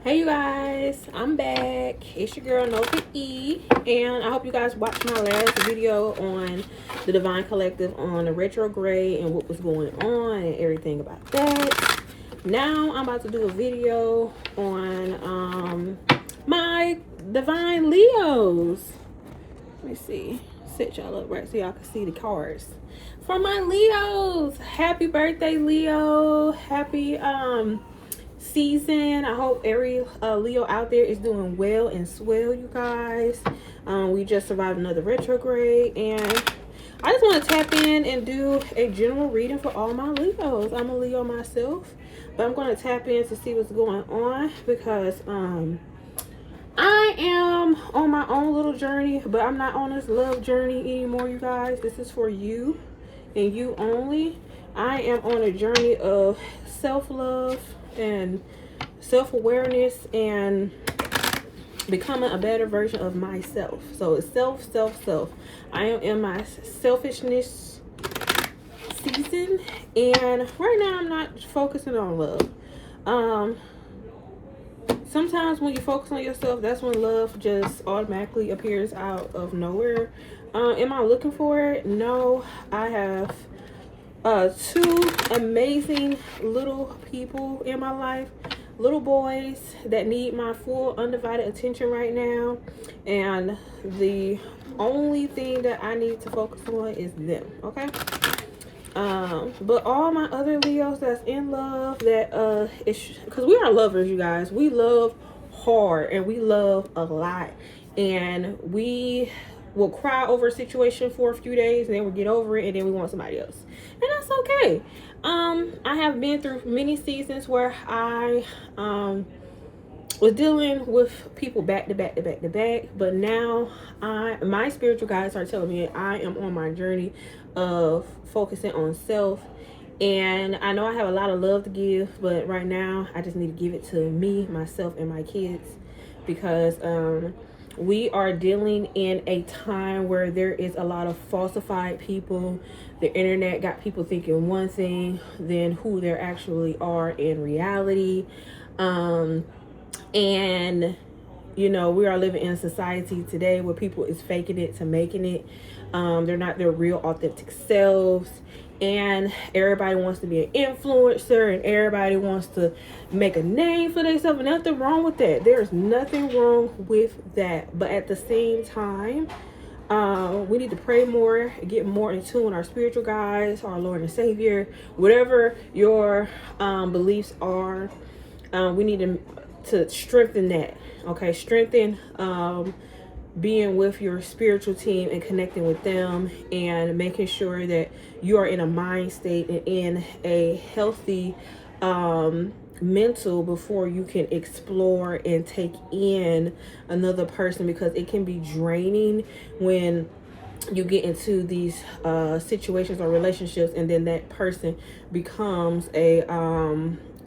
Hey you guys, I'm back. It's your girl Nova.E, and I hope you guys watched my last video on the Divine Collective on the retrograde and what was going on and everything about that. Now I'm about to do a video on my Divine Leos. Let me see. Set y'all up right so y'all can see the cards. For my Leos, happy birthday, Leo. Happy season. I hope every Leo out there is doing well and swell, you guys. We just survived another retrograde, and I just want to tap in and do a general reading for all my Leos. I'm a Leo myself, but I'm going to tap in to see what's going on because I am on my own little journey, but I'm not on this love journey anymore, you guys. This is for you and you only. I am on a journey of self-love and self-awareness and becoming a better version of myself. So it's self. I am in my selfishness season, and right now I'm not focusing on love. Sometimes when you focus on yourself, that's when love just automatically appears out of nowhere. Am I looking for it? No. I have two amazing little people in my life, little boys that need my full undivided attention right now, and the only thing that I need to focus on is them. Okay. But all my other Leos that's in love, that because we are lovers, you guys. We love hard and we love a lot, and we will cry over a situation for a few days and then we'll get over it and then we want somebody else, and that's okay. I have been through many seasons where I was dealing with people back to back, but now my spiritual guides are telling me I am on my journey of focusing on self. And I know I have a lot of love to give, but right now I just need to give it to me, myself, and my kids, because we are dealing in a time where there is a lot of falsified people. The internet got people thinking one thing than who they actually are in reality. And you know, we are living in a society today where people is faking it to making it. They're not their real authentic selves, and everybody wants to be an influencer, and everybody wants to make a name for themselves. Nothing wrong with that. There's nothing wrong with that. But at the same time, we need to pray more, get more in tune with our spiritual guides, our Lord and Savior, whatever your beliefs are. We need to strengthen that. Okay, strengthen being with your spiritual team and connecting with them, and making sure that you are in a mind state and in a healthy mental before you can explore and take in another person, because it can be draining when you get into these situations or relationships and then that person becomes a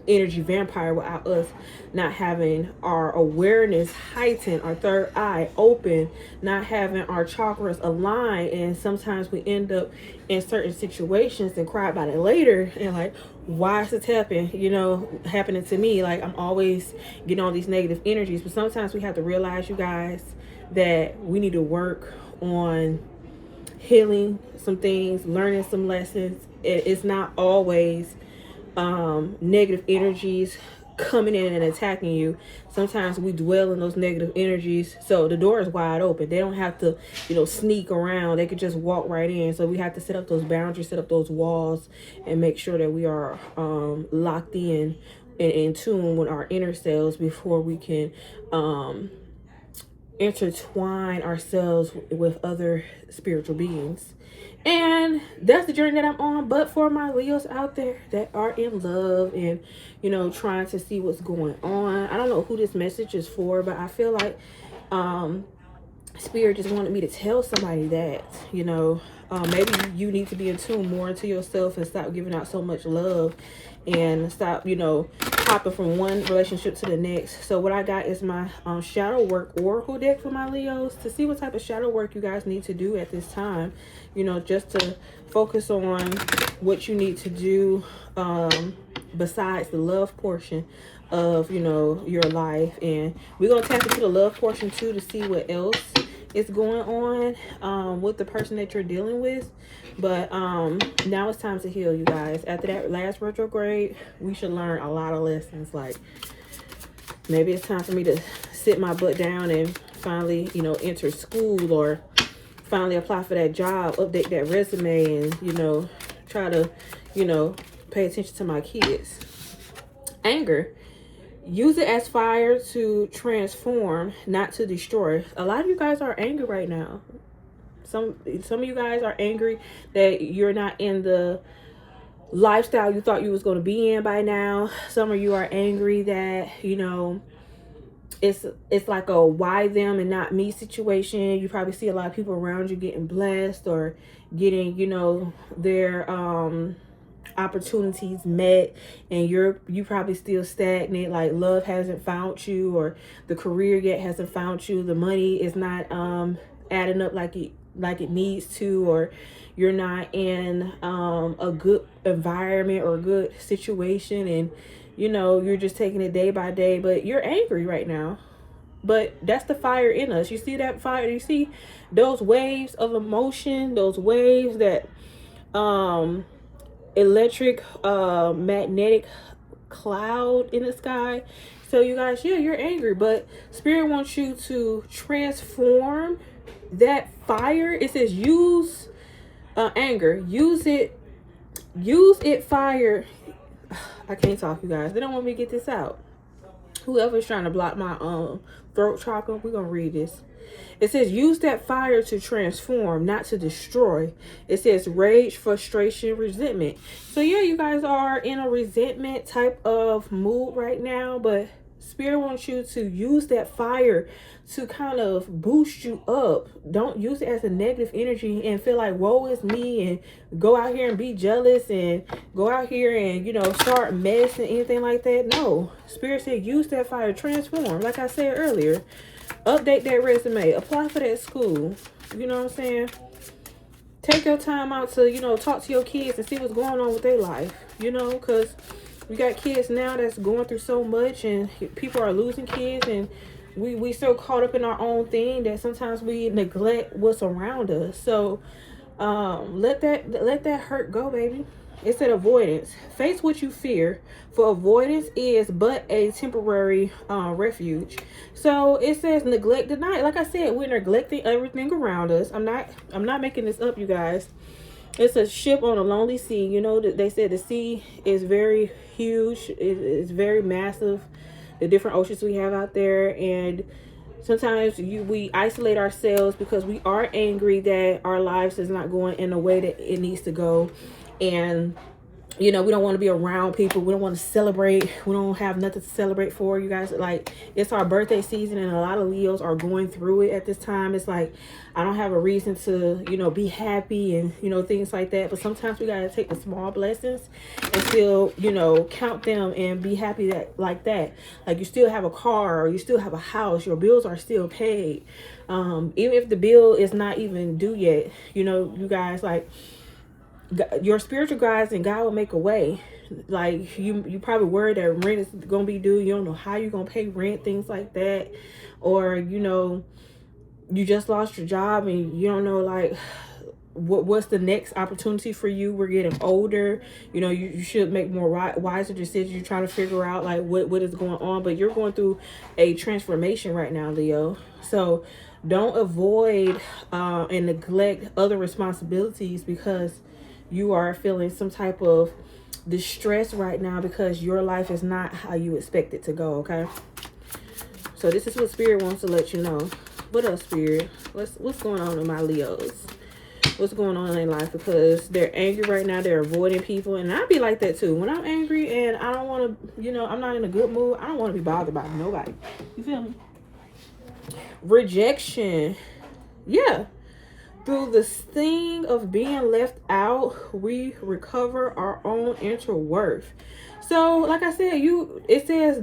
energy vampire without us not having our awareness heightened, our third eye open, not having our chakras aligned. And sometimes we end up in certain situations and cry about it later and like, why is this happening to me? Like, I'm always getting all these negative energies. But sometimes we have to realize, you guys, that we need to work on healing some things, learning some lessons. It's not always negative energies coming in and attacking you. Sometimes we dwell in those negative energies, so the door is wide open. They don't have to sneak around. They could just walk right in. So we have to set up those boundaries, set up those walls, and make sure that we are locked in and in tune with our inner selves before we can intertwine ourselves with other spiritual beings. And that's the journey that I'm on. But for my Leos out there that are in love and trying to see what's going on, I don't know who this message is for, but I feel like Spirit just wanted me to tell somebody that maybe you need to be in tune more into yourself and stop giving out so much love, and stop hopping from one relationship to the next. So what I got is my shadow work oracle deck for my Leos, to see what type of shadow work you guys need to do at this time, just to focus on what you need to do besides the love portion of, you know, your life. And we're going to tap into the love portion too to see what else is going on with the person that you're dealing with. But now it's time to heal, you guys. After that last retrograde, we should learn a lot of lessons. Like, maybe it's time for me to sit my butt down and finally, you know, enter school, or finally apply for that job, update that resume, and, you know, try to, you know, pay attention to my kids. Anger. Use it as fire to transform, not to destroy. A lot of you guys are angry right now. Some of you guys are angry that you're not in the lifestyle you thought you was going to be in by now. Some of you are angry that, you know, it's like a why them and not me situation. You probably see a lot of people around you getting blessed or getting, you know, their opportunities met, and you probably still stagnant. Like, love hasn't found you, or the career yet hasn't found you. The money is not adding up like it needs to, or you're not in a good environment or a good situation, and, you know, you're just taking it day by day, but you're angry right now. But that's the fire in us. You see that fire? You see those waves of emotion, those waves, that electric magnetic cloud in the sky. So you guys, yeah, you're angry, but Spirit wants you to transform that fire. It says use anger, use it fire. I can't talk, you guys. They don't want me to get this out. Whoever's trying to block my throat chakra, we're gonna read this. It says, use that fire to transform, not to destroy. It says rage, frustration, resentment. So yeah, you guys are in a resentment type of mood right now, but Spirit wants you to use that fire to kind of boost you up. Don't use it as a negative energy and feel like, woe is me, and go out here and be jealous and go out here and, you know, start mess and anything like that. No, Spirit said use that fire, transform. Like I said earlier, update that resume, apply for that school. You know what I'm saying? Take your time out to, you know, talk to your kids and see what's going on with their life, you know, because we got kids now that's going through so much, and people are losing kids, and we so caught up in our own thing that sometimes we neglect what's around us. So let that hurt go, baby. It said avoidance. Face what you fear, for avoidance is but a temporary refuge. So it says neglect, deny. Like I said, we're neglecting everything around us. I'm not making this up, you guys. It's a ship on a lonely sea. You know, they said the sea is very huge. It's very massive. The different oceans we have out there, and sometimes we isolate ourselves because we are angry that our lives is not going in the way that it needs to go. And, you know, we don't want to be around people. We don't want to celebrate. We don't have nothing to celebrate for, you guys. Like, it's our birthday season, and a lot of Leos are going through it at this time. It's like, I don't have a reason to, you know, be happy and, you know, things like that. But sometimes we got to take the small blessings and still, you know, count them and be happy that, like that. Like, you still have a car, or you still have a house. Your bills are still paid. Even if the bill is not even due yet, you know, you guys, like, your spiritual guides and God will make a way. Like, you probably worried that rent is gonna be due. You don't know how you're gonna pay rent, things like that. Or, you know, you just lost your job and you don't know, like, what's the next opportunity for you. We're getting older, you know, you should make more wiser decisions. You're trying to figure out, like, what is going on, but you're going through a transformation right now, Leo. So don't avoid and neglect other responsibilities because you are feeling some type of distress right now because your life is not how you expect it to go, okay? So this is what Spirit wants to let you know. What else, Spirit? What's going on in my Leos? What's going on in life? Because they're angry right now. They're avoiding people. And I'd be like that too. When I'm angry and I don't want to, you know, I'm not in a good mood, I don't want to be bothered by nobody. You feel me? Rejection. Yeah. Through the sting of being left out, we recover our own inner worth. So, like I said, it says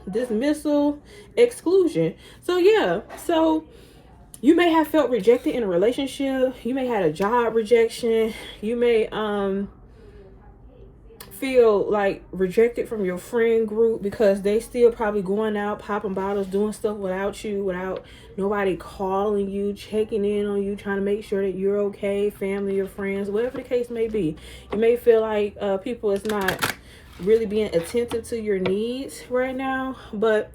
dismissal, exclusion. So, yeah. So, you may have felt rejected in a relationship. You may have had a job rejection. You may feel like rejected from your friend group because they still probably going out, popping bottles, doing stuff without you, without nobody calling you, checking in on you, trying to make sure that you're okay, family or friends, whatever the case may be. You may feel like people is not really being attentive to your needs right now, but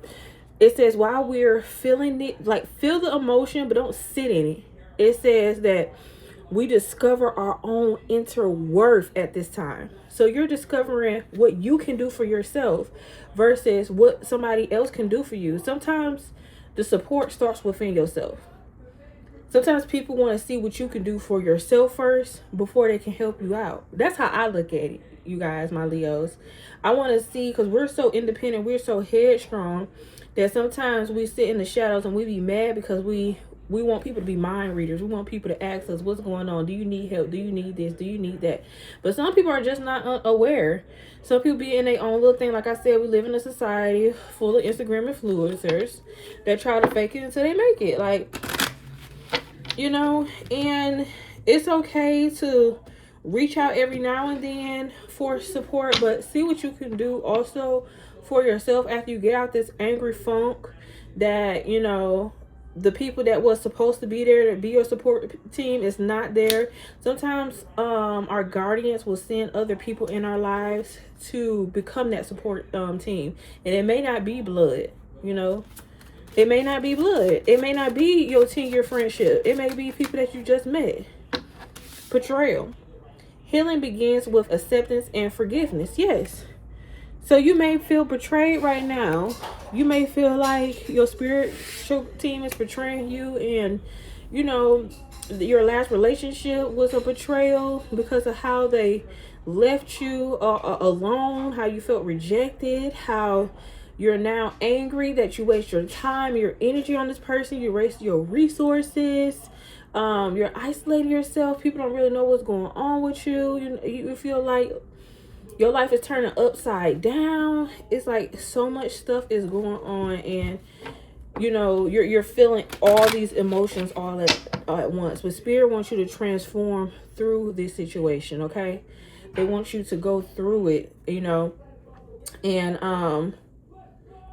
it says while we're feeling it, like feel the emotion, but don't sit in it. It says that we discover our own inner worth at this time. So you're discovering what you can do for yourself versus what somebody else can do for you. Sometimes the support starts within yourself. Sometimes people want to see what you can do for yourself first before they can help you out. That's how I look at it, you guys, my Leos. I want to see, because we're so independent, we're so headstrong, that sometimes we sit in the shadows and we be mad because we want people to be mind readers. We want people to ask us, what's going on? Do you need help? Do you need this? Do you need that? But some people are just not aware. Some people be in their own little thing. Like I said, we live in a society full of Instagram influencers that try to fake it until they make it. Like, you know, and it's okay to reach out every now and then for support, but see what you can do also for yourself after you get out this angry funk that, you know, the people that was supposed to be there to be your support team is not there. Sometimes our guardians will send other people in our lives to become that support team, and it may not be blood, you know. It may not be blood. It may not be your 10-year friendship. It may be people that you just met. Betrayal. Healing begins with acceptance and forgiveness. Yes. So you may feel betrayed right now. You may feel like your spiritual team is betraying you, and you know your last relationship was a betrayal because of how they left you alone, how you felt rejected, how you're now angry that you waste your time, your energy on this person, you waste your resources, you're isolating yourself. People don't really know what's going on with you. You feel like your life is turning upside down. It's like so much stuff is going on, and you know you're feeling all these emotions all at once. But Spirit wants you to transform through this situation, okay? They want you to go through it, you know, and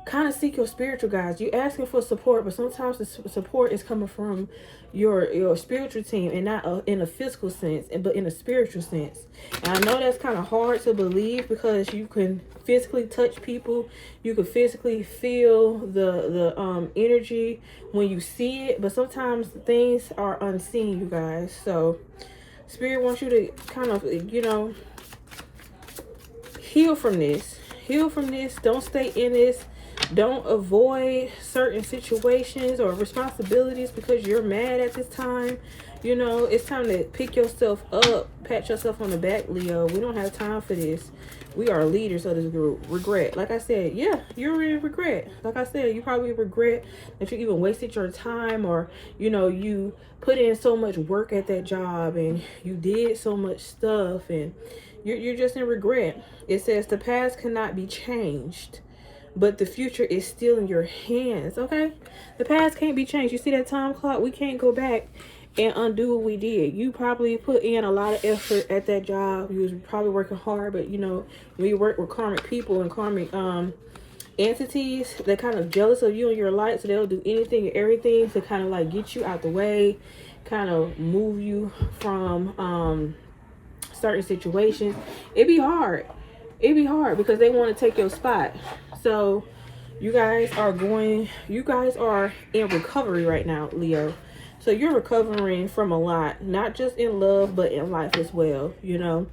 kind of seek your spiritual guides. You asking for support, but sometimes the support is coming from your spiritual team, and not in a physical sense, but in a spiritual sense. And I know that's kind of hard to believe because you can physically touch people, you can physically feel the energy when you see it, but sometimes things are unseen, you guys. So Spirit wants you to kind of, you know, heal from this. Heal from this. Don't stay in this. Don't avoid certain situations or responsibilities because you're mad at this time. You know, it's time to pick yourself up, pat yourself on the back, Leo. We don't have time for this. We are leaders of this group. Regret. Like I said, yeah, you're in regret. Like I said, you probably regret that you even wasted your time, or, you know, you put in so much work at that job and you did so much stuff, and you're just in regret. It says the past cannot be changed, but the future is still in your hands, okay? The past can't be changed. You see that time clock? We can't go back and undo what we did. You probably put in a lot of effort at that job. You was probably working hard, but, you know, when you work with karmic people and karmic entities, they're kind of jealous of you and your light, so they'll do anything and everything to kind of like get you out the way, kind of move you from certain situations. It'd be hard. It'd be hard because they want to take your spot. So you guys are in recovery right now, Leo. So you're recovering from a lot, not just in love, but in life as well, you know.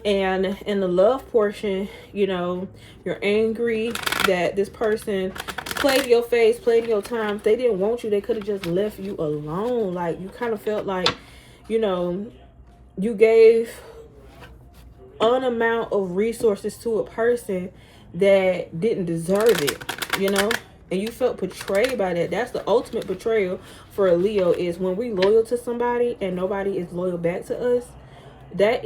And in the love portion, you know, you're angry that this person played your face, played your time. If they didn't want you, they could have just left you alone. Like, you kind of felt like, you know, you gave an amount of resources to a person that didn't deserve it, you know, and you felt betrayed by that. That's the ultimate betrayal for a Leo, is when we loyal to somebody and nobody is loyal back to us. That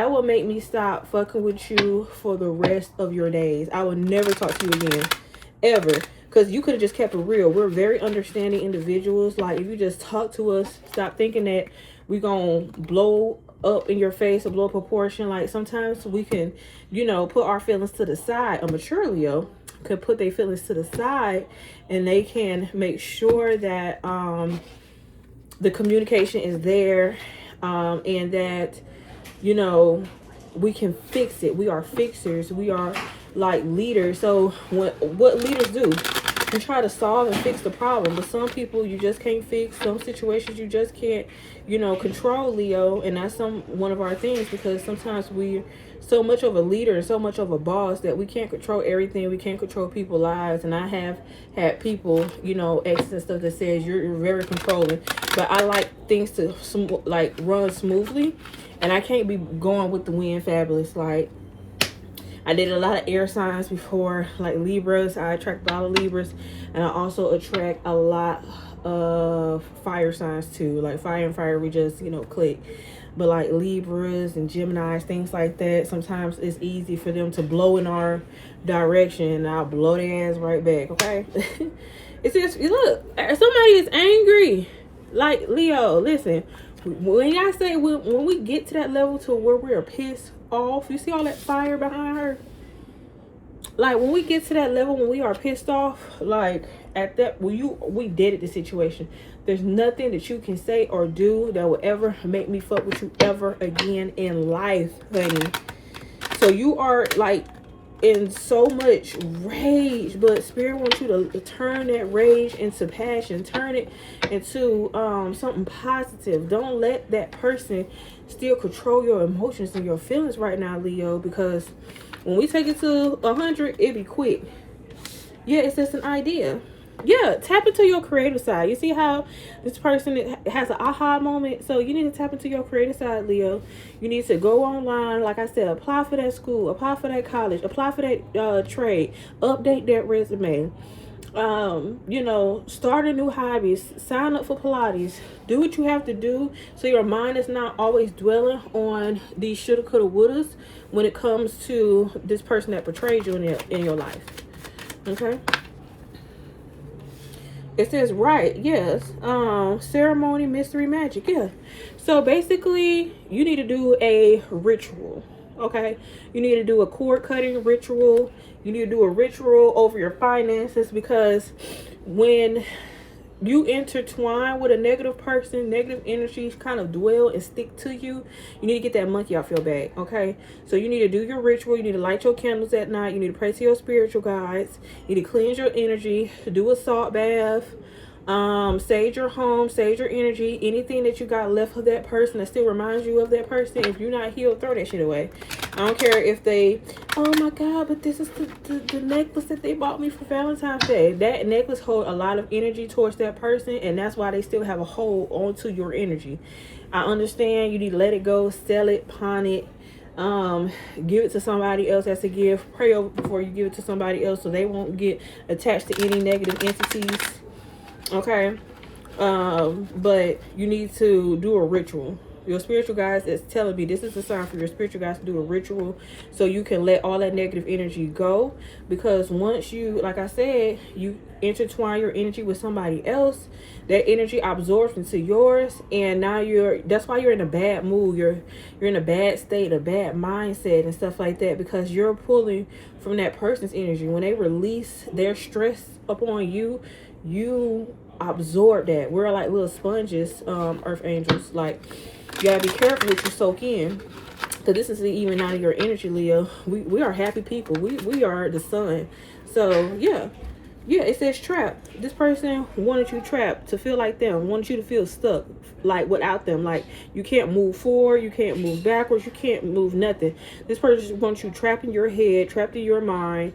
will make me stop fucking with you for the rest of your days. I will never talk to you again, ever, because you could have just kept it real. We're very understanding individuals. Like, if you just talk to us, stop thinking that we gonna blow up in your face or blow proportion. Like sometimes we can, you know, put our feelings to the side. A mature Leo could put their feelings to the side, and they can make sure that the communication is there, and that, you know, we can fix it. We are fixers. We are like leaders. So what leaders do, you try to solve and fix the problem. But some people you just can't fix. Some situations you just can't, you know, control, Leo. And that's one of our things, because sometimes we're so much of a leader and so much of a boss that we can't control everything. We can't control people's lives. And I have had people, you know, exes and stuff that says you're very controlling. But I like things to like run smoothly. And I can't be going with the wind, fabulous. Like, I did a lot of air signs before, like Libras. I attract a lot of Libras. And I also attract a lot of fire signs too. Like fire and fire, we just, you know, click. But like Libras and Geminis, things like that, sometimes it's easy for them to blow in our direction, and I'll blow their ass right back, okay? It's just, look, somebody is angry. Like, Leo, listen. When I say when we get to that level to where we're pissed off, you see all that fire behind her? Like, when we get to that level when we are pissed off, like at that, we deaded the situation. There's nothing that you can say or do that will ever make me fuck with you ever again in life, honey. So you are like in so much rage, but Spirit wants you to turn that rage into passion. Turn it into something positive. Don't let that person still control your emotions and your feelings right now, Leo, because when we take it to 100, it be quick. Yeah, it's just an idea. Yeah, tap into your creative side. You see how this person has an aha moment? So you need to tap into your creative side, Leo. You need to go online, like I said, apply for that school, apply for that college, apply for that trade, update that resume. You know, start a new hobby, sign up for Pilates, do what you have to do so your mind is not always dwelling on these shoulda, coulda, wouldas when it comes to this person that betrayed you in your life. Okay? It says, right, yes. Ceremony, mystery, magic, yeah. So basically, you need to do a ritual, okay? You need to do a cord cutting ritual. You need to do a ritual over your finances, because when you intertwine with a negative person, negative energies kind of dwell and stick to you. You need to get that monkey off your back, okay? So you need to do your ritual. You need to light your candles at night. You need to pray to your spiritual guides. You need to cleanse your energy. Do a salt bath. Sage your home, sage your energy. Anything that you got left of that person that still reminds you of that person, if you're not healed, throw that shit away. I don't care if they, oh my God, but this is the necklace that they bought me for Valentine's Day. That necklace holds a lot of energy towards that person, and that's why they still have a hold onto your energy. I understand you need to let it go, sell it, pawn it, give it to somebody else as a gift. Pray over before you give it to somebody else so they won't get attached to any negative entities. Okay, but you need to do a ritual. Your spiritual guides is telling me this is a sign for your spiritual guides to do a ritual so you can let all that negative energy go. Because once you, like I said, you intertwine your energy with somebody else, that energy absorbs into yours, and now that's why you're in a bad mood. You're in a bad state, a bad mindset and stuff like that, because you're pulling from that person's energy. When they release their stress upon you, you absorb that. We're like little sponges, earth angels. Like, you gotta be careful what you soak in, because this is even out of your energy, Leo. We are happy people. We are the sun. So yeah, it says trap. This person wanted you trapped, to feel like them, wanted you to feel stuck, like without them. Like you can't move forward, you can't move backwards, you can't move nothing. This person wants you trapped in your head, trapped in your mind,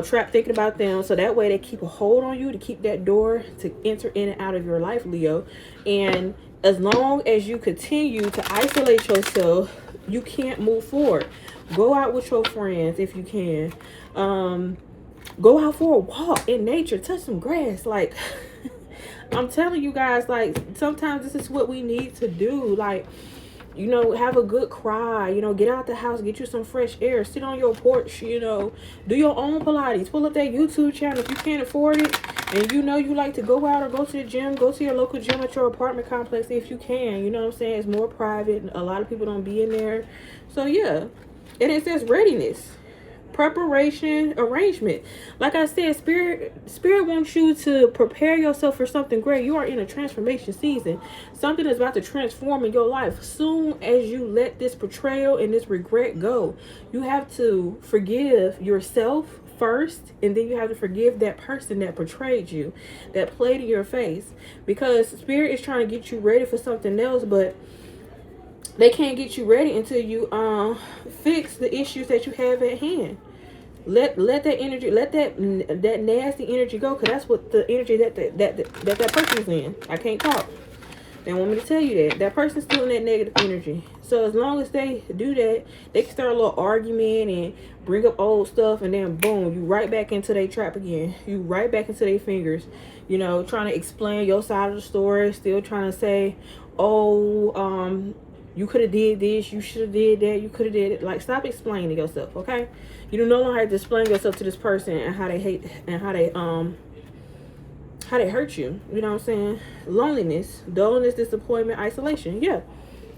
trapped thinking about them, so that way they keep a hold on you, to keep that door to enter in and out of your life, Leo. And as long as you continue to isolate yourself, you can't move forward. Go out with your friends if you can. Go out for a walk in nature, touch some grass. Like, I'm telling you guys, like, sometimes this is what we need to do. Like, you know, have a good cry, you know, get out the house, get you some fresh air, sit on your porch, you know, do your own Pilates, pull up that YouTube channel. If you can't afford it, And you know you like to go out or go to the gym, go to your local gym at your apartment complex if you can. You know what I'm saying? It's more private. A lot of people don't be in there. So yeah. And it says readiness, preparation, arrangement. Like I said, spirit wants you to prepare yourself for something great. You are in a transformation season. Something is about to transform in your life. Soon as you let this betrayal and this regret go, you have to forgive yourself first, and then you have to forgive that person that betrayed you, that played in your face, because spirit is trying to get you ready for something else, but they can't get you ready until you fix the issues that you have at hand. Let that energy, let that nasty energy go, because that's what the energy that person's in. I can't talk. They want me to tell you that person's still in that negative energy. So as long as they do that, they can start a little argument and bring up old stuff, and then boom, you right back into their trap again. You right back into their fingers. You know, trying to explain your side of the story, still trying to say, oh, you could have did this, you should have did that, you could have did it. Like, stop explaining yourself, okay? You no longer have to explain yourself to this person and how they hate and how they hurt you. You know what I'm saying? Loneliness, dullness, disappointment, isolation. Yeah.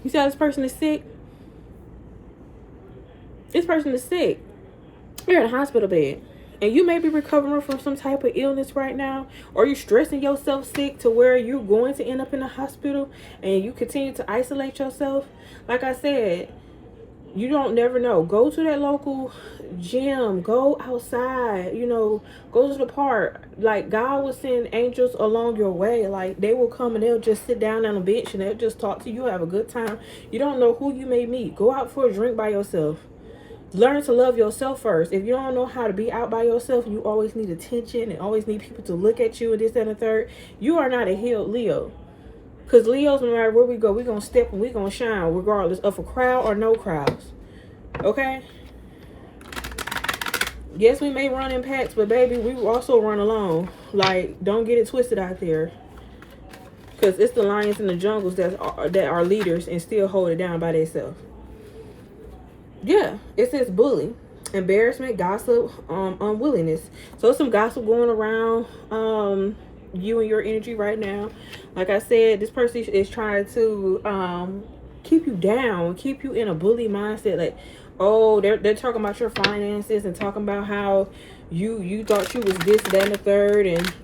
You see how this person is sick? This person is sick. You're in a hospital bed. And you may be recovering from some type of illness right now, or you're stressing yourself sick to where you're going to end up in the hospital, and you continue to isolate yourself. Like I said, you don't never know. Go to that local gym. Go outside. You know, go to the park. Like, God will send angels along your way. Like, they will come and they'll just sit down on a bench and they'll just talk to you. Have a good time. You don't know who you may meet. Go out for a drink by yourself. Learn to love yourself first. If you don't know how to be out by yourself, you always need attention and always need people to look at you and this, that, and the third. You are not a healed Leo. Because Leos, no matter where we go, we're going to step and we're going to shine regardless of a crowd or no crowds. Okay? Yes, we may run in packs, but baby, we also run alone. Like, don't get it twisted out there. Because it's the lions in the jungles that are leaders and still hold it down by themselves. Yeah, it says bully, embarrassment, gossip, unwillingness. So some gossip going around you and your energy right now. Like I said, this person is trying to keep you down, keep you in a bully mindset. Like, oh, they're talking about your finances and talking about how you thought you was this, that, and the third, and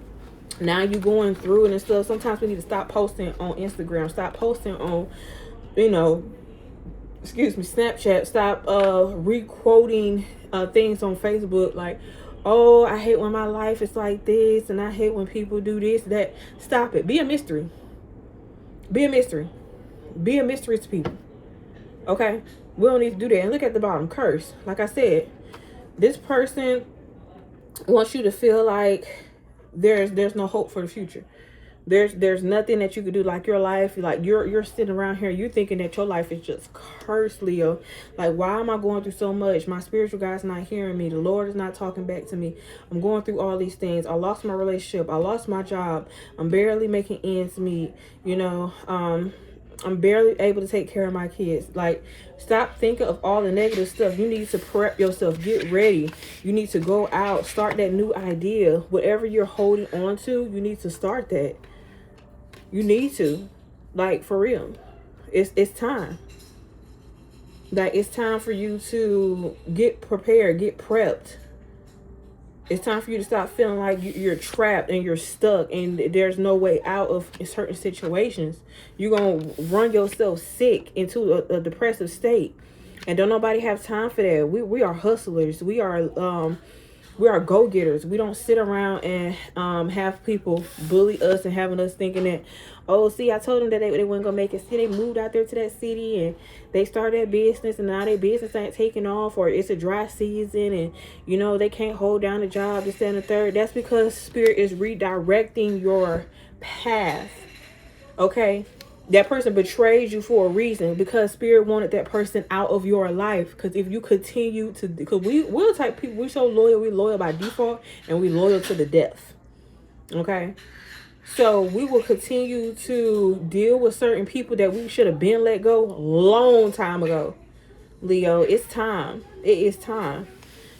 now you going through it and stuff. Sometimes we need to stop posting on Instagram, stop posting on, you know, Snapchat. Stop re-quoting things on Facebook like, oh, I hate when my life is like this, and I hate when people do this, that. Stop it. Be a mystery. Be a mystery. Be a mystery to people. Okay? We don't need to do that. And look at the bottom. Curse. Like I said, this person wants you to feel like there's no hope for the future. There's nothing that you could do. Like, your life, like you're sitting around here, you're thinking that your life is just cursed, Leo. Like, why am I going through so much? My spiritual guide's not hearing me. The Lord is not talking back to me. I'm going through all these things. I lost my relationship. I lost my job. I'm barely making ends meet. You know, I'm barely able to take care of my kids. Like, stop thinking of all the negative stuff. You need to prep yourself. Get ready. You need to go out. Start that new idea. Whatever you're holding on to, you need to start that. You need to. Like, for real. It's time. Like, it's time for you to get prepared. Get prepped. It's time for you to stop feeling like you're trapped and you're stuck and there's no way out of certain situations. You're going to run yourself sick into a depressive state. And don't nobody have time for that. We are hustlers. We are go-getters. We don't sit around and have people bully us and having us thinking that, oh, see, I told them that they weren't going to make it. See, they moved out there to that city and they started their business, and now their business ain't taking off, or it's a dry season and, you know, they can't hold down a job, this, that, and the third. That's because Spirit is redirecting your path. Okay? That person betrayed you for a reason, because Spirit wanted that person out of your life. Because if you continue to, because we're the type of people, we're so loyal. We're loyal by default, and we're loyal to the death. Okay? So we will continue to deal with certain people that we should have been let go a long time ago. Leo, it's time. It is time.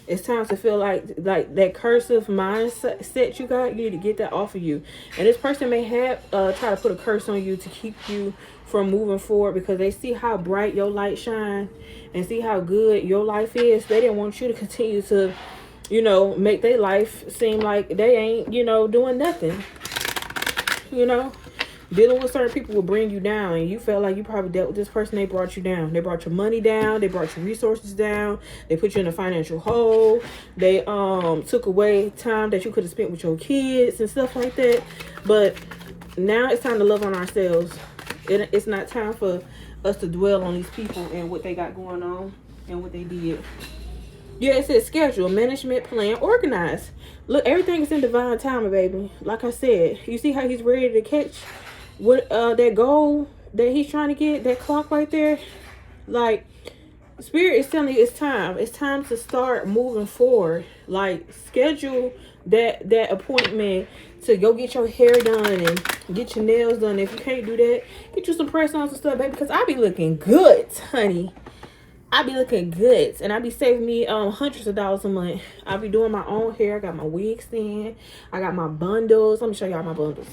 It's time to feel like that cursive mindset you got. You need to get that off of you. And this person may have try to put a curse on you to keep you from moving forward, because they see how bright your light shine and see how good your life is. They didn't want you to continue to, you know, make their life seem like they ain't, you know, doing nothing. You know, dealing with certain people will bring you down, and you felt like you probably dealt with this person. They brought you down. They brought your money down. They brought your resources down. They put you in a financial hole. They took away time that you could have spent with your kids and stuff like that. But now it's time to love on ourselves. It's not time for us to dwell on these people and what they got going on and what they did. Yeah, it says schedule, management, plan, organize. Look, everything is in divine timing, baby. Like I said, you see how he's ready to catch what that goal that he's trying to get, that clock right there. Like, Spirit is telling you it's time. It's time to start moving forward. Like, schedule that appointment to go get your hair done and get your nails done. If you can't do that, get you some press-ons and stuff, baby, because I be looking good, honey. I be looking good, and I be saving me hundreds of dollars a month. I be doing my own hair. I got my wigs in. I got my bundles. Let me show y'all my bundles.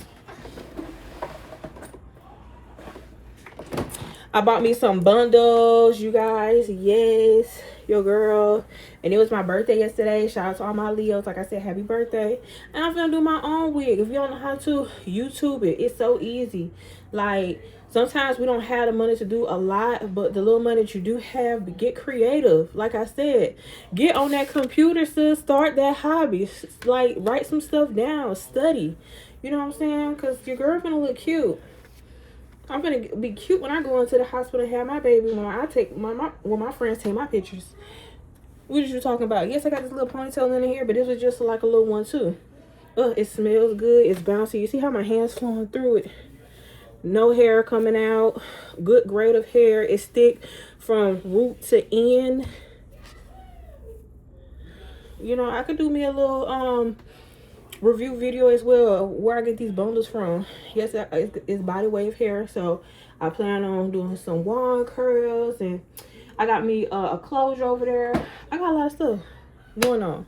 I bought me some bundles, you guys. Yes, your girl. And it was my birthday yesterday. Shout out to all my Leos. Like I said, happy birthday. And I'm gonna do my own wig. If you don't know how to, YouTube it. It's so easy. Like, sometimes we don't have the money to do a lot, but the little money that you do have, get creative. Like I said, get on that computer, sis. Start that hobby. Like, write some stuff down. Study. You know what I'm saying? Because your girl gonna look cute. I'm gonna be cute when I go into the hospital and have my baby. When I take my friends take my pictures. What are you talking about? Yes, I got this little ponytail in here, but this was just like a little one too. It smells good. It's bouncy. You see how my hands flowing through it? No hair coming out. Good grade of hair. It's thick from root to end. You know, I could do me a little review video as well where I get these bundles from. Yes, it's body wave hair, so I plan on doing some wand curls, and I got me a closure over there. I got a lot of stuff going on.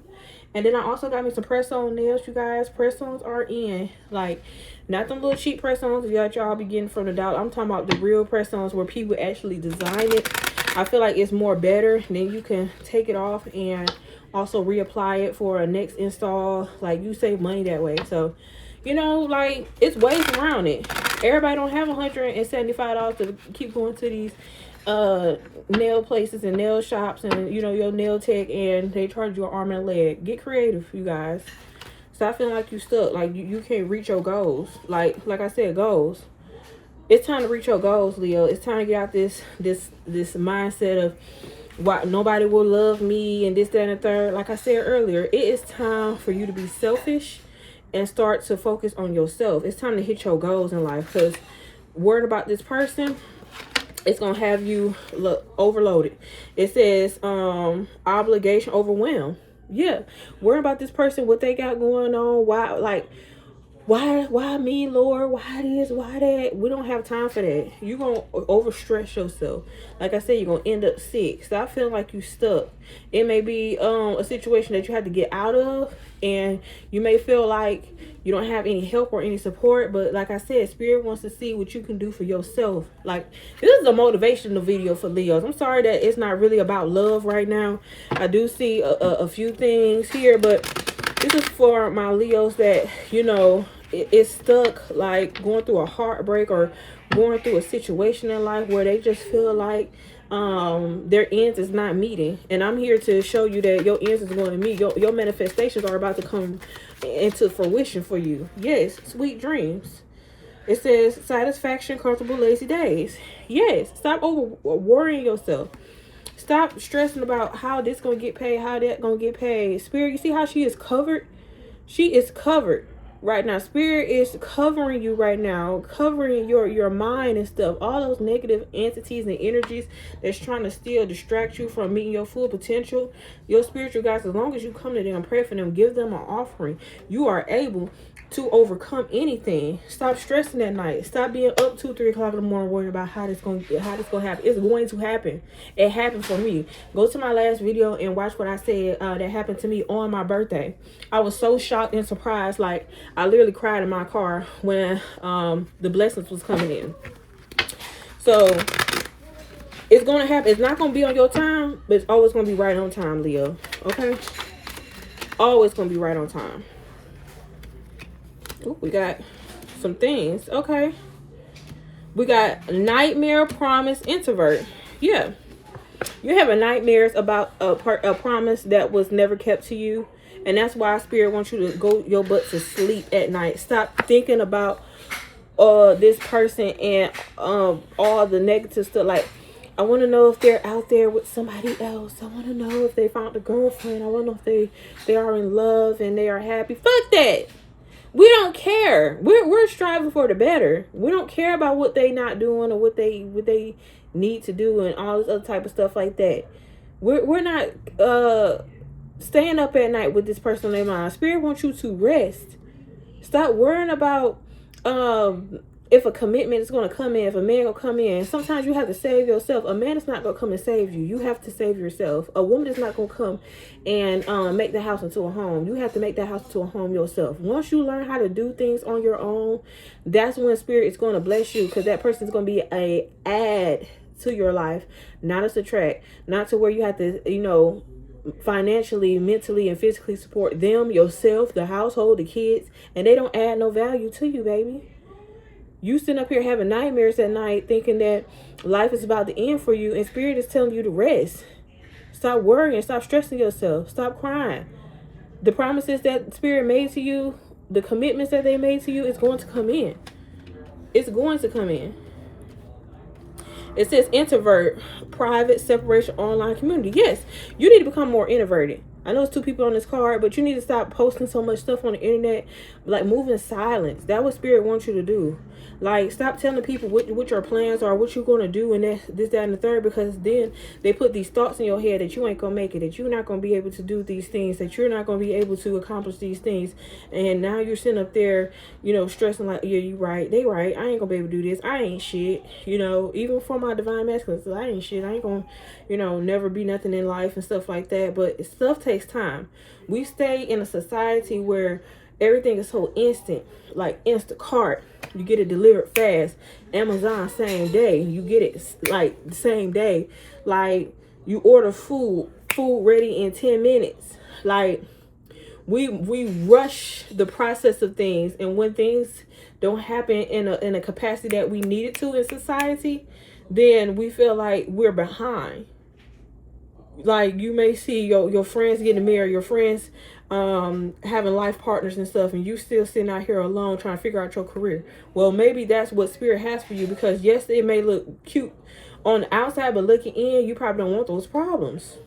And then I also got me some press-on nails, you guys. Press-ons are in. Like, not them little cheap press-ons that y'all be getting from the dollar. I'm talking about the real press-ons where people actually design it. I feel like it's more better. Then you can take it off and also reapply it for a next install. Like, you save money that way. So, you know, like, it's ways around it. Everybody don't have $175 to keep going to these nail places and nail shops and, you know, your nail tech, and they charge you an arm and a leg. Get creative, you guys. Stop feeling like you stuck, like you can't reach your goals. Like I said, goals. It's time to reach your goals, Leo. It's time to get out this mindset of why nobody will love me and this, that, and the third. Like I said earlier, it is time for you to be selfish and start to focus on yourself. It's time to hit your goals in life, because worried about this person, it's gonna have you overloaded. It says obligation overwhelmed. Yeah, worry about this person, what they got going on. Why me, Lord? Why this? Why that? We don't have time for that. You're going to overstress yourself. Like I said, you're going to end up sick. Stop feeling like you stuck. It may be a situation that you have to get out of, and you may feel like you don't have any help or any support. But like I said, Spirit wants to see what you can do for yourself. Like, this is a motivational video for Leos. I'm sorry that it's not really about love right now. I do see a few things here, but this is for my Leos that, you know, it's stuck, like going through a heartbreak or going through a situation in life where they just feel like their ends is not meeting. And I'm here to show you that your ends is going to meet. Your manifestations are about to come into fruition for you. Yes, sweet dreams. It says satisfaction, comfortable, lazy days. Yes, stop over worrying yourself. Stop stressing about how this gonna get paid, how that gonna get paid. Spirit, you see how she is covered? She is covered right now. Spirit is covering you right now, covering your mind and stuff. All those negative entities and energies that's trying to still distract you from meeting your full potential. Your spiritual guides, as long as you come to them, pray for them, give them an offering, you are able to overcome anything. Stop stressing at night. Stop being up 2-3 o'clock in the morning worrying about how this gonna happen. It's going to happen. It happened for me. Go to my last video and watch what I said that happened to me on my birthday. I was so shocked and surprised. Like, I literally cried in my car when the blessings was coming in. So it's gonna happen. It's not gonna be on your time, but it's always gonna be right on time, Leo. Okay? Always gonna be right on time. Ooh, we got some things. Okay. We got nightmare, promise, introvert. Yeah. You're having nightmares about a promise that was never kept to you. And that's why Spirit wants you to go your butt to sleep at night. Stop thinking about this person and all the negative stuff. Like, I want to know if they're out there with somebody else. I want to know if they found a girlfriend. I want to know if they are in love and they are happy. Fuck that. We don't care. We're striving for the better. We don't care about what they not doing or what they need to do and all this other type of stuff like that. We're not staying up at night with this person in their mind. Spirit wants you to rest. Stop worrying about if a commitment is going to come in, if a man will come in. Sometimes you have to save yourself. A man is not going to come and save you. You have to save yourself. A woman is not going to come and make the house into a home. You have to make that house into a home yourself. Once you learn how to do things on your own, that's when Spirit is going to bless you, because that person is going to be a add to your life, not a subtract. Not to where you have to, financially, mentally, and physically support them, yourself, the household, the kids, and they don't add no value to you, baby. You sitting up here having nightmares at night thinking that life is about to end for you, and Spirit is telling you to rest. Stop worrying. Stop stressing yourself. Stop crying. The promises that Spirit made to you, the commitments that they made to you, is going to come in. It's going to come in. It says introvert, private, separation, online community. Yes, you need to become more introverted. I know it's 2 people on this card, but you need to stop posting so much stuff on the internet. Like, move in silence. That's what Spirit wants you to do. Like, stop telling people what your plans are, what you're going to do, and this, that, and the third, because then they put these thoughts in your head that you ain't going to make it, that you're not going to be able to do these things, that you're not going to be able to accomplish these things. And now you're sitting up there, stressing like, yeah, you right. They right. I ain't going to be able to do this. I ain't shit. Even for my divine masculine, I ain't shit. I ain't going to, never be nothing in life and stuff like that. But stuff takes time. We stay in a society where everything is so instant, like Instacart. You get it delivered fast. Amazon, same day. You get it like the same day. Like, you order food ready in 10 minutes. Like, we rush the process of things, and when things don't happen in a capacity that we need it to in society, then we feel like we're behind. Like, you may see your friends getting married, your friends having life partners and stuff, and you still sitting out here alone trying to figure out your career. Well, maybe that's what Spirit has for you, because yes, it may look cute on the outside, but looking in, you probably don't want those problems.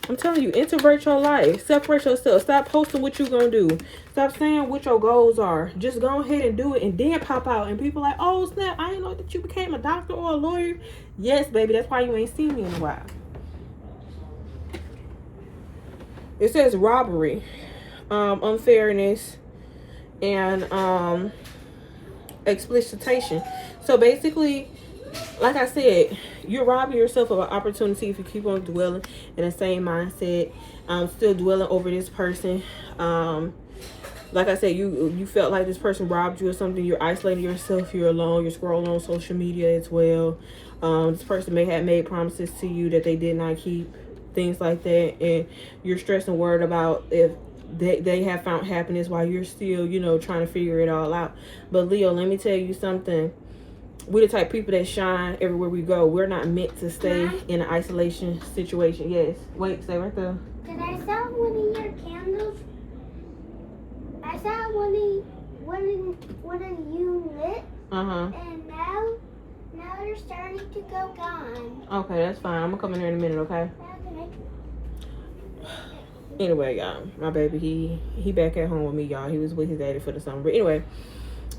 I'm telling you, introvert your life, separate yourself, stop posting what you're gonna do, stop saying what your goals are. Just go ahead and do it, and then pop out, and people like, oh snap, I didn't know that you became a doctor or a lawyer. Yes, baby, that's why you ain't seen me in a while. It says robbery, unfairness, and exploitation. So basically, like I said, you're robbing yourself of an opportunity if you keep on dwelling in the same mindset. Still dwelling over this person. Like I said, you felt like this person robbed you or something. You're isolating yourself. You're alone. You're scrolling on social media as well. This person may have made promises to you that they did not keep. Things like that, and you're stressed and worried about if they have found happiness while you're still, trying to figure it all out. But Leo, let me tell you something. We're the type of people that shine everywhere we go. We're not meant to stay in an isolation situation. Yes. Wait, stay right there. Did I saw one of your candles? I saw one of you lit. And now they're starting to go gone. Okay, that's fine. I'm gonna come in here in a minute, okay? Anyway, y'all, my baby, he back at home with me, y'all. He was with his daddy for the summer. But anyway,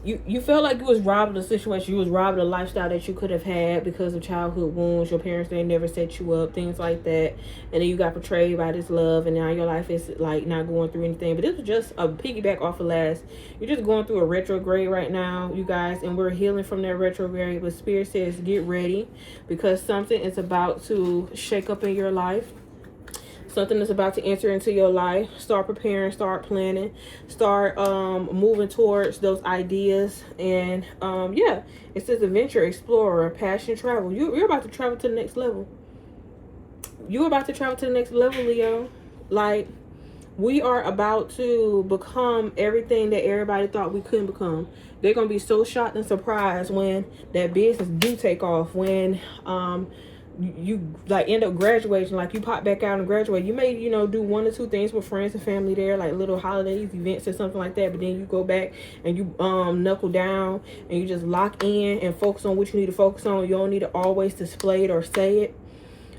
you felt like you was robbed of a situation. You was robbed of a lifestyle that you could have had because of childhood wounds. Your parents, they never set you up, things like that. And then you got betrayed by this love, and now your life is like not going through anything. But this was just a piggyback off of last. You're just going through a retrograde right now, you guys, and we're healing from that retrograde. But Spirit says get ready, because something is about to shake up in your life. Something is about to enter into your life. Start preparing, start planning, start moving towards those ideas. And yeah, it says adventure, explorer, passion, travel. You're about to travel to the next level. You're about to travel to the next level, Leo. Like, we are about to become everything that everybody thought we couldn't become. They're going to be so shocked and surprised when that business do take off. When you like end up graduating, like you pop back out and graduate. You may, you know, do 1 or 2 things with friends and family there, like little holidays, events or something like that. But then you go back and you knuckle down and you just lock in and focus on what you need to focus on. You don't need to always display it or say it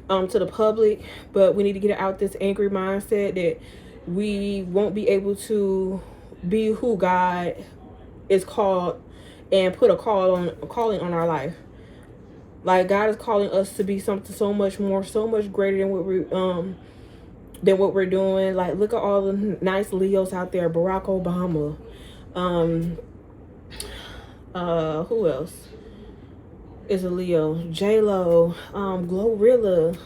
to the public. But we need to get out this angry mindset that we won't be able to be who God is called and put a calling on our life. Like, God is calling us to be something so much more, so much greater than what we're doing. Like, look at all the nice Leos out there. Barack Obama. Who else is a Leo? J-Lo. Glorilla.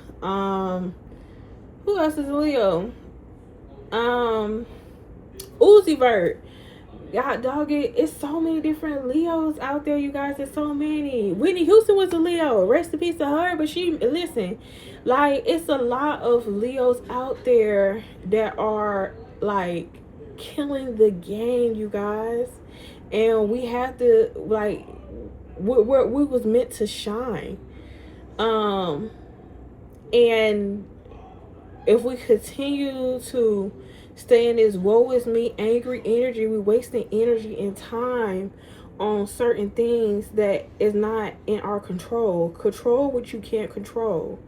Who else is a Leo? Uzi Vert. God, dog it. It's so many different Leos out there, you guys. There's so many. Whitney Houston was a Leo. Rest in peace to her. But she, listen, like, it's a lot of Leos out there that are like killing the game, you guys. And we have to, like, we was meant to shine. And if we continue to stay in this woe is me angry energy, we're wasting energy and time on certain things that is not in our control. Control what you can't control.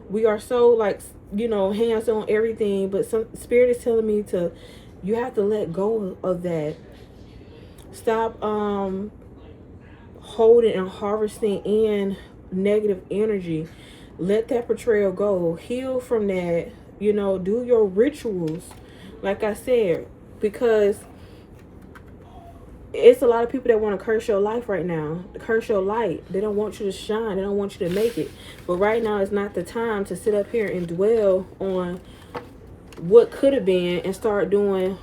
We are so, like, you know, hands on everything, but some Spirit is telling me to, you have to let go of that. Stop holding and harvesting in negative energy. Let that betrayal go. Heal from that. You know, do your rituals. Like I said, because it's a lot of people that want to curse your life right now. Curse your light. They don't want you to shine. They don't want you to make it. But right now is not the time to sit up here and dwell on what could have been and start doing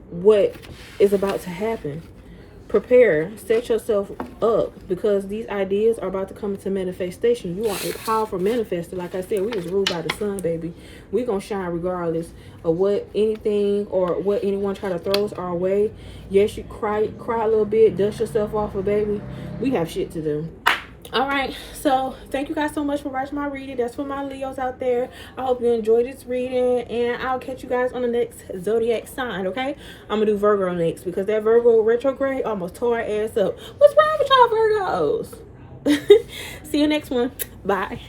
what is about to happen. Prepare. Set yourself up, because these ideas are about to come into manifestation. You are a powerful manifester. Like I said, we was ruled by the sun, baby. We gonna shine regardless of what anything or what anyone try to throw us our way. Yes, you cry a little bit, dust yourself off, a baby. We have shit to do. All right, so thank you guys so much for watching my reading. That's for my Leos out there. I hope you enjoyed this reading, and I'll catch you guys on the next zodiac sign. Okay, I'm gonna do Virgo next, because that Virgo retrograde almost tore our ass up. What's wrong with y'all Virgos? See you next one. Bye.